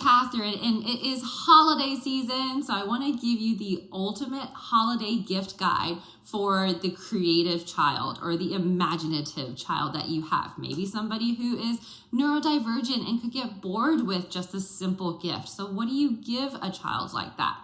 Katharine, and it is holiday season, so I want to give you the ultimate holiday gift guide for the creative child or the imaginative child that you have. Maybe somebody who is neurodivergent and could get bored with just a simple gift. So what do you give a child like that?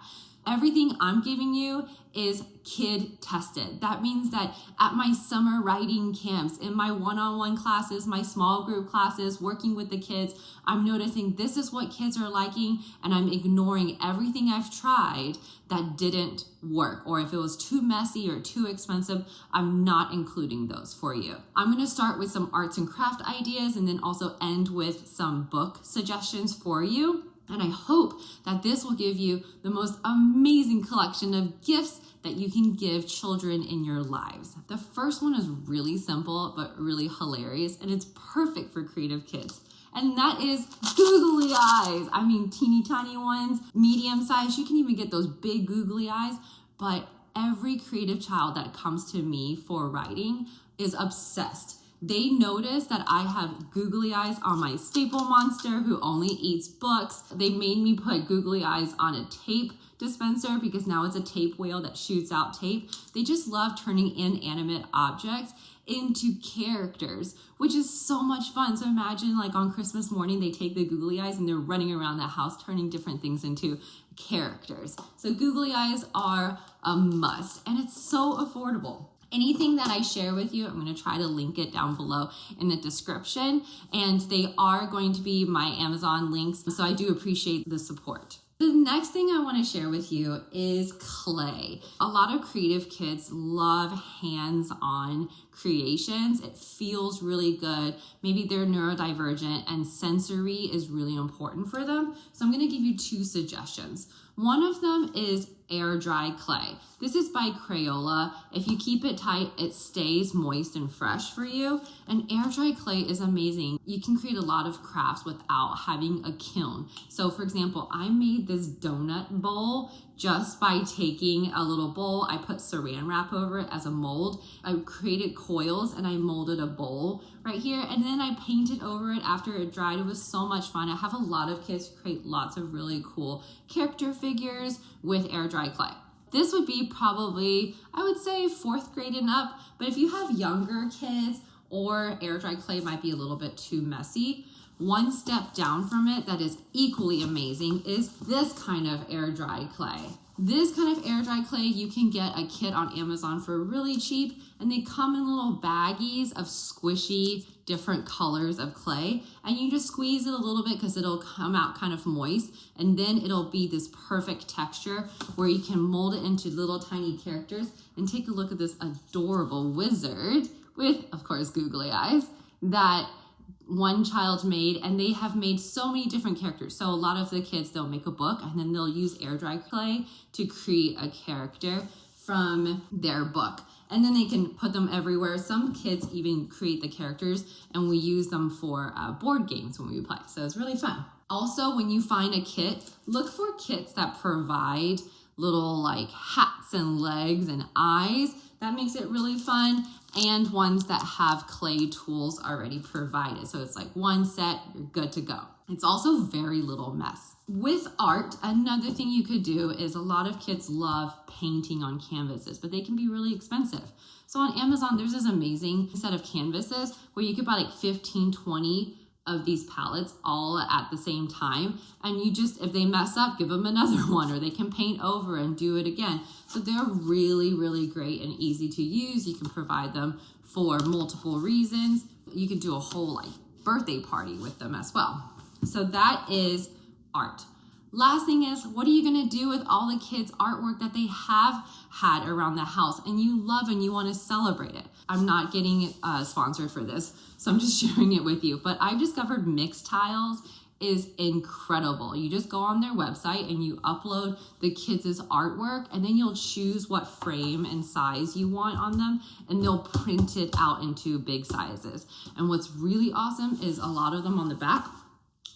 Everything I'm giving you is kid tested. That means that at my summer writing camps, in my one-on-one classes, my small group classes, working with the kids, I'm noticing this is what kids are liking, and I'm ignoring everything I've tried that didn't work. Or if it was too messy or too expensive, I'm not including those for you. I'm gonna start with some arts and craft ideas and then also end with some book suggestions for you. And I hope that this will give you the most amazing collection of gifts that you can give children in your lives. The first one is really simple, but really hilarious, and it's perfect for creative kids. And that is googly eyes. I mean, teeny tiny ones, medium size. You can even get those big googly eyes, but every creative child that comes to me for writing is obsessed. They notice that I have googly eyes on my staple monster who only eats books. They made me put googly eyes on a tape dispenser because now it's a tape whale that shoots out tape. They just love turning inanimate objects into characters, which is so much fun. So imagine like on Christmas morning, they take the googly eyes and they're running around the house turning different things into characters. So googly eyes are a must, and it's so affordable. Anything that I share with you, I'm going to try to link it down below in the description, and they are going to be my Amazon links, so I do appreciate the support. The next thing I want to share with you is clay. A lot of creative kids love hands-on creations. It feels really good. Maybe they're neurodivergent and sensory is really important for them. So I'm going to give you two suggestions. One of them is air dry clay. This is by Crayola. If you keep it tight, it stays moist and fresh for you. And air dry clay is amazing. You can create a lot of crafts without having a kiln. So for example, I made this donut bowl just by taking a little bowl. I put saran wrap over it as a mold. I created coils and I molded a bowl right here. And then I painted over it after it dried. It was so much fun. I have a lot of kids who create lots of really cool character figures with air dry clay. This would be probably, I would say 4th grade and up, but if you have younger kids or air dry clay might be a little bit too messy, one step down from it that is equally amazing is this kind of air dry clay. This kind of air dry clay, you can get a kit on Amazon for really cheap, and they come in little baggies of squishy different colors of clay, and you just squeeze it a little bit because it'll come out kind of moist, and then it'll be this perfect texture where you can mold it into little tiny characters. And take a look at this adorable wizard with, of course, googly eyes that one child made, and they have made so many different characters. So a lot of the kids, they'll make a book and then they'll use air dry clay to create a character from their book. And then they can put them everywhere. Some kids even create the characters and we use them for board games when we play. So it's really fun. Also, when you find a kit, look for kits that provide little like hats and legs and eyes. That makes it really fun. And ones that have clay tools already provided. So it's like one set, you're good to go. It's also very little mess. With art, another thing you could do is a lot of kids love painting on canvases, but they can be really expensive. So on Amazon, there's this amazing set of canvases where you could buy like 15, 20 of these palettes all at the same time. And you just, if they mess up, give them another one, or they can paint over and do it again. So they're really, really great and easy to use. You can provide them for multiple reasons. You can do a whole like birthday party with them as well. So that is art. Last thing is, what are you gonna do with all the kids' artwork that they have had around the house and you love and you wanna celebrate it? I'm not getting sponsored for this, so I'm just sharing it with you. But I've discovered Mix Tiles is incredible. You just go on their website and you upload the kids' artwork, and then you'll choose what frame and size you want on them, and they'll print it out into big sizes. And what's really awesome is a lot of them on the back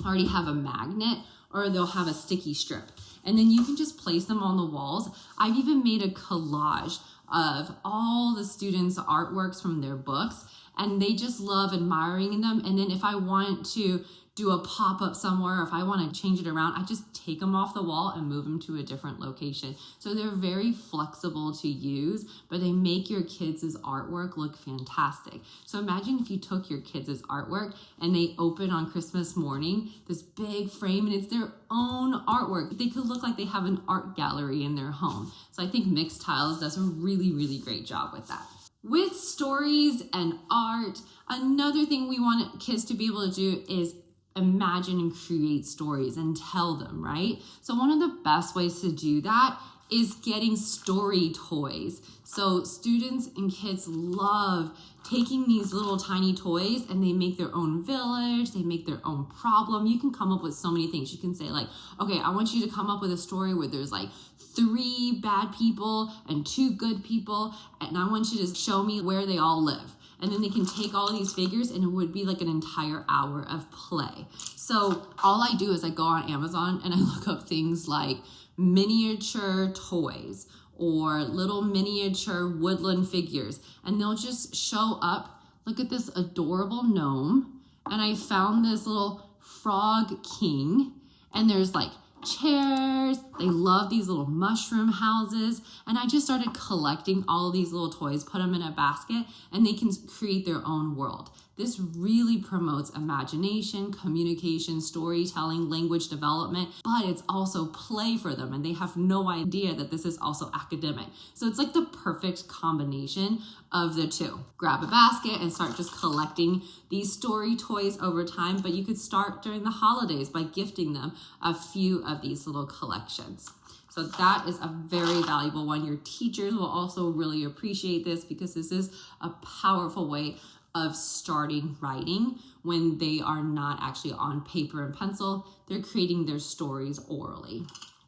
already have a magnet, or they'll have a sticky strip. And then you can just place them on the walls. I've even made a collage of all the students' artworks from their books, and they just love admiring them. And then if I want to do a pop-up somewhere, or if I want to change it around, I just take them off the wall and move them to a different location. So they're very flexible to use, but they make your kids' artwork look fantastic. So imagine if you took your kids' artwork and they open on Christmas morning this big frame and it's their own artwork. They could look like they have an art gallery in their home. So I think Mixed Tiles does a really, really great job with that. With stories and art, another thing we want kids to be able to do is imagine and create stories and tell them, right? So one of the best ways to do that is getting story toys. So students and kids love taking these little tiny toys and they make their own village, they make their own problem. You can come up with so many things. You can say like, okay, I want you to come up with a story where there's like 3 bad people and 2 good people, and I want you to show me where they all live. And then they can take all of these figures and it would be like an entire hour of play. So all I do is I go on Amazon and I look up things like miniature toys or little miniature woodland figures, and they'll just show up. Look at this adorable gnome, and I found this little frog king, and there's like chairs. They love these little mushroom houses, and I just started collecting all of these little toys, put them in a basket, and they can create their own world. This really promotes imagination, communication, storytelling, language development, but it's also play for them, and they have no idea that this is also academic. So it's like the perfect combination of the two. Grab a basket and start just collecting these story toys over time, but you could start during the holidays by gifting them a few of these little collections. So that is a very valuable one. Your teachers will also really appreciate this because this is a powerful way of starting writing when they are not actually on paper and pencil. They're creating their stories orally.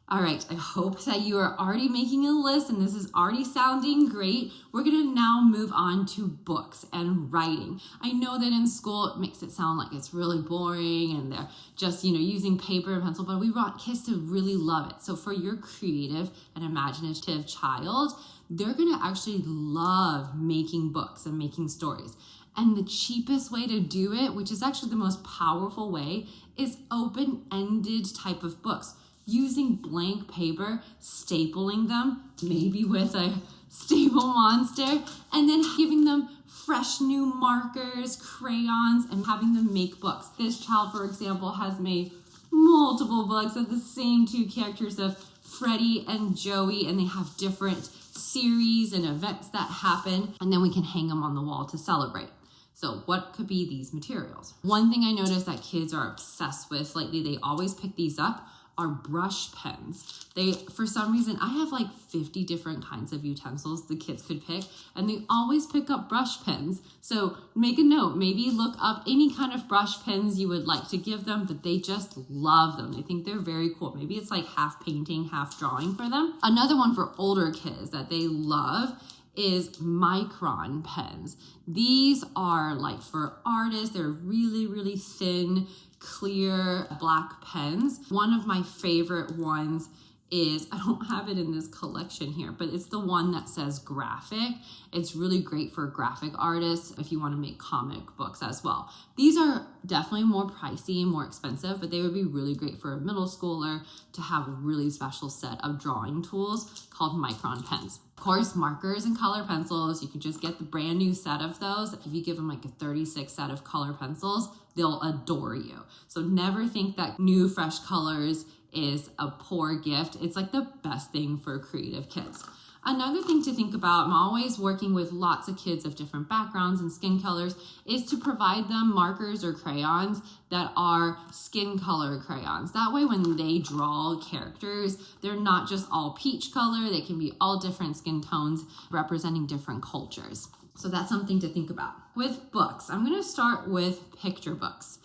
All right, I hope that you are already making a list and this is already sounding great. We're gonna now move on to books and writing. I know that in school it makes it sound like it's really boring and they're just, using paper and pencil, but we want kids to really love it. So for your creative and imaginative child, they're gonna actually love making books and making stories. And the cheapest way to do it, which is actually the most powerful way, is open-ended type of books. Using blank paper, stapling them, maybe with a staple monster, and then giving them fresh new markers, crayons, and having them make books. This child, for example, has made multiple books of the same 2 characters of Freddie and Joey, and they have different series and events that happen, and then we can hang them on the wall to celebrate. So what could be these materials? One thing I noticed that kids are obsessed with lately, they always pick these up, are brush pens. For some reason, I have like 50 different kinds of utensils the kids could pick, and they always pick up brush pens. So make a note, maybe look up any kind of brush pens you would like to give them, but they just love them. They think they're very cool. Maybe it's like half painting, half drawing for them. Another one for older kids that they love is micron pens. These are like for artists. They're really, really thin, clear black pens. One of my favorite ones is, I don't have it in this collection here, but it's the one that says graphic. It's really great for graphic artists if you want to make comic books as well. These are definitely more pricey, more expensive, but they would be really great for a middle schooler to have a really special set of drawing tools called micron pens. Of course, markers and color pencils, you can just get the brand new set of those. If you give them like a 36 set of color pencils, they'll adore you. So never think that new fresh colors is a poor gift. It's like the best thing for creative kids. Another thing to think about, I'm always working with lots of kids of different backgrounds and skin colors, is to provide them markers or crayons that are skin color crayons. That way when they draw characters, they're not just all peach color, they can be all different skin tones representing different cultures. So that's something to think about. With books, I'm gonna start with picture books.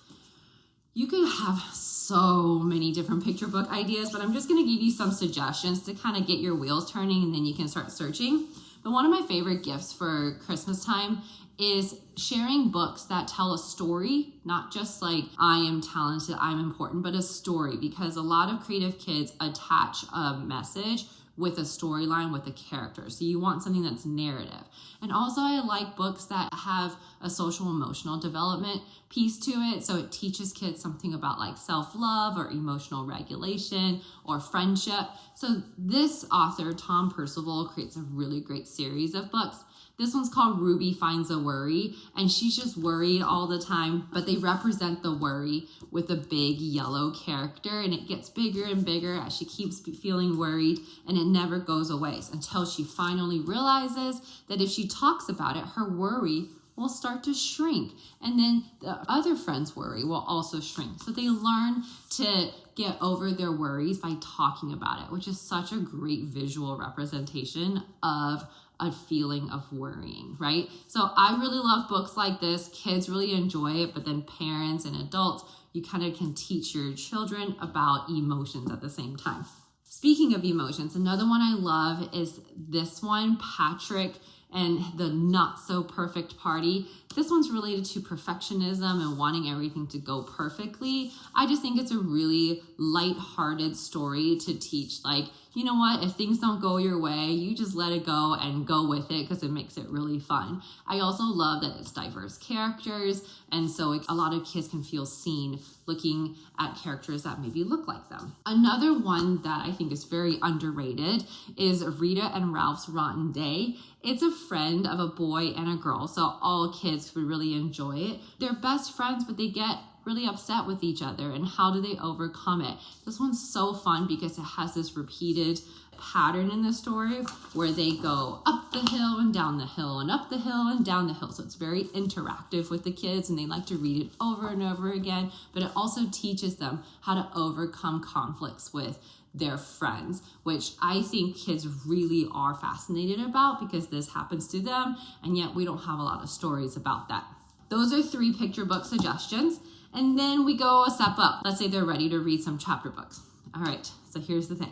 You could have so many different picture book ideas, but I'm just gonna give you some suggestions to kind of get your wheels turning and then you can start searching. But one of my favorite gifts for Christmas time is sharing books that tell a story, not just like I am talented, I'm important, but a story, because a lot of creative kids attach a message with a storyline with a character. So you want something that's narrative. And also I like books that have a social emotional development piece to it. So it teaches kids something about like self-love or emotional regulation or friendship. So this author, Tom Percival, creates a really great series of books. This one's called Ruby Finds a Worry, and she's just worried all the time, but they represent the worry with a big yellow character, and it gets bigger and bigger as she keeps feeling worried, and it never goes away until she finally realizes that if she talks about it, her worry will start to shrink, and then the other friend's worry will also shrink. So they learn to get over their worries by talking about it, which is such a great visual representation of a feeling of worrying, right? So I really love books like this. Kids really enjoy it, but then parents and adults, you kind of can teach your children about emotions at the same time. Speaking of emotions, another one I love is this one, Patrick and the Not So Perfect Party. This one's related to perfectionism and wanting everything to go perfectly. I just think it's a really lighthearted story to teach, like, you know what, if things don't go your way, you just let it go and go with it because it makes it really fun. I also love that it's diverse characters, and so a lot of kids can feel seen looking at characters that maybe look like them. Another one that I think is very underrated is Rita and Ralph's Rotten Day. It's a friend of a boy and a girl, so all kids would really enjoy it. They're best friends, but they get really upset with each other, and how do they overcome it? This one's so fun because it has this repeated pattern in the story where they go up the hill and down the hill and up the hill and down the hill. So it's very interactive with the kids, and they like to read it over and over again, but it also teaches them how to overcome conflicts with their friends, which I think kids really are fascinated about because this happens to them, and yet we don't have a lot of stories about that. Those are 3 picture book suggestions. And then we go a step up. Let's say they're ready to read some chapter books. All right, so here's the thing.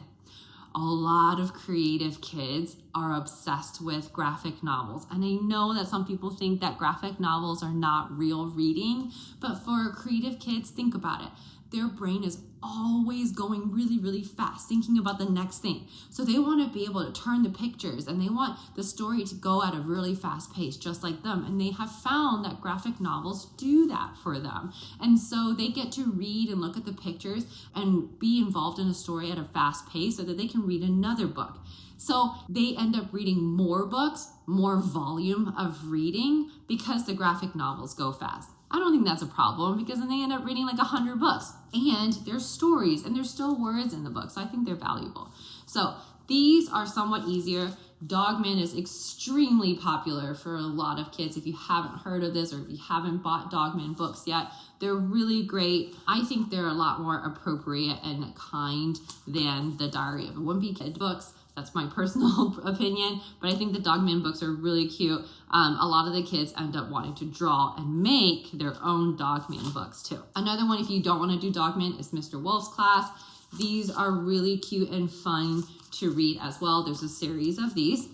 A lot of creative kids are obsessed with graphic novels. And I know that some people think that graphic novels are not real reading, but for creative kids, think about it. Their brain is always going really, really fast, thinking about the next thing. So they want to be able to turn the pictures, and they want the story to go at a really fast pace, just like them. And they have found that graphic novels do that for them. And so they get to read and look at the pictures and be involved in a story at a fast pace so that they can read another book. So they end up reading more books, more volume of reading because the graphic novels go fast. I don't think that's a problem because then they end up reading like 100 books, and there's stories and there's still words in the book. So I think they're valuable. So these are somewhat easier. Dogman is extremely popular for a lot of kids. If you haven't heard of this or if you haven't bought Dogman books yet, they're really great. I think they're a lot more appropriate and kind than the Diary of a Wimpy Kid books. That's my personal opinion, but I think the Dogman books are really cute. A lot of the kids end up wanting to draw and make their own Dogman books too. Another one, if you don't want to do Dogman, is Mr. Wolf's Class. These are really cute and fun to read as well. There's a series of these.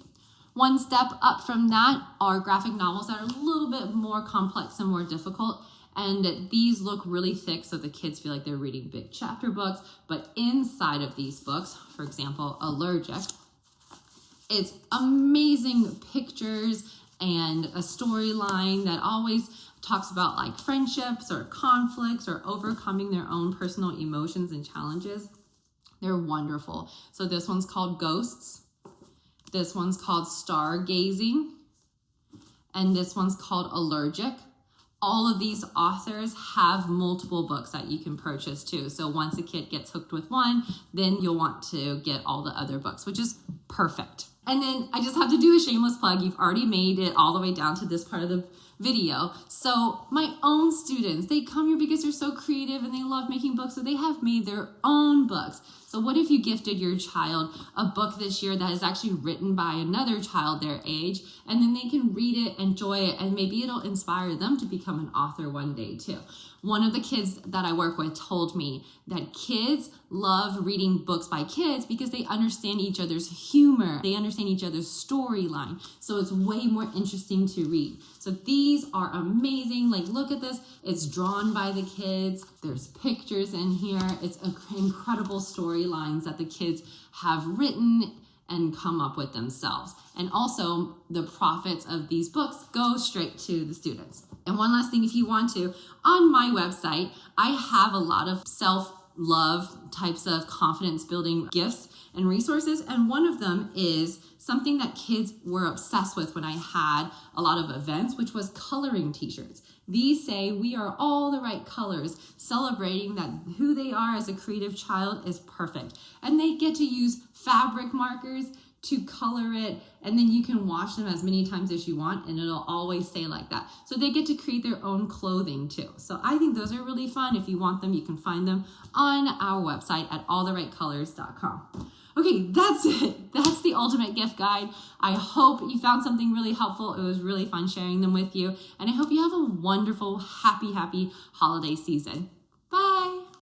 One step up from that are graphic novels that are a little bit more complex and more difficult. And these look really thick, so the kids feel like they're reading big chapter books. But inside of these books, for example, Allergic, it's amazing pictures and a storyline that always talks about like friendships or conflicts or overcoming their own personal emotions and challenges. They're wonderful. So this one's called Ghosts. This one's called Stargazing. And this one's called Allergic. All of these authors have multiple books that you can purchase too. So once a kid gets hooked with one, then you'll want to get all the other books, which is perfect. And then I just have to do a shameless plug. You've already made it all the way down to this part of the video. So my own students, they come here because they're so creative and they love making books, so they have made their own books. So what if you gifted your child a book this year that is actually written by another child their age, and then they can read it, enjoy it, and maybe it'll inspire them to become an author one day too. One of the kids that I work with told me that kids love reading books by kids because they understand each other's humor. They understand each other's storyline. So it's way more interesting to read. So these are amazing. Like, look at this. It's drawn by the kids. There's pictures in here. It's incredible storylines that the kids have written and come up with themselves. And also the profits of these books go straight to the students. And one last thing, if you want to, on my website, I have a lot of self-love types of confidence building gifts and resources. And one of them is something that kids were obsessed with when I had a lot of events, which was coloring t-shirts. These say we are all the right colors, celebrating that who they are as a creative child is perfect. And they get to use fabric markers to color it, and then you can wash them as many times as you want, and it'll always say like that. So they get to create their own clothing too. So I think those are really fun. If you want them, you can find them on our website at alltherightcolors.com. Okay, that's it. That's the ultimate gift guide. I hope you found something really helpful. It was really fun sharing them with you. And I hope you have a wonderful, happy holiday season.